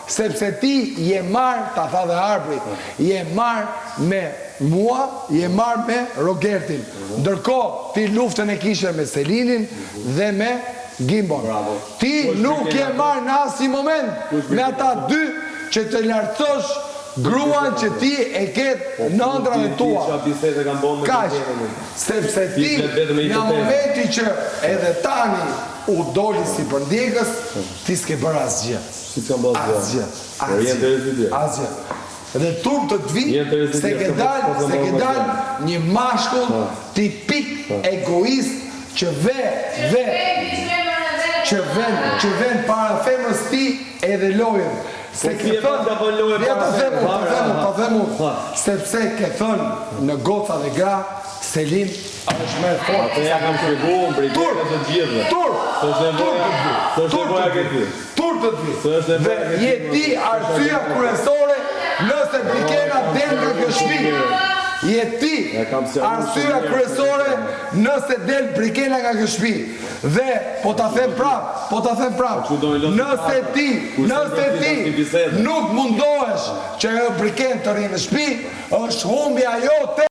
sepse ti je marrë, ta tha dhe Arbri, je marrë me mua, je marrë me Rogertin. Ndërkohë ti luftën e kishe me Selinin dhe me Gimbon. Ti nuk je marrë në asnjë moment me ata dy që të lartësosh gruan që ti e ketë në ëndrave tua. Kaq, sepse ti në momenti që edhe tani u doli si përdjegës, ti s'ke bërë asgjë. Asgjë. Dhe turp të t'vi, se ke dal një mashkull tipik egoist që ven para femrës ti edhe lojën. Se ke thënë, ta themu, sepse ke thënë në goca dhe gra, Selin është më e fortë. Atë ja kam shpjeguar brigjetës të gjithëve. Turp të t'vi. Dhe je ti arsyeja kryesore nëse Brikena del nga kjo shtëpi. Je ti arsyeja kryesore nëse del Brikena nga kjo shtëpi. Dhe po ta them prap, nëse ti nuk mundohesh që Briken të rrinë në shtëpi, është humbja jote.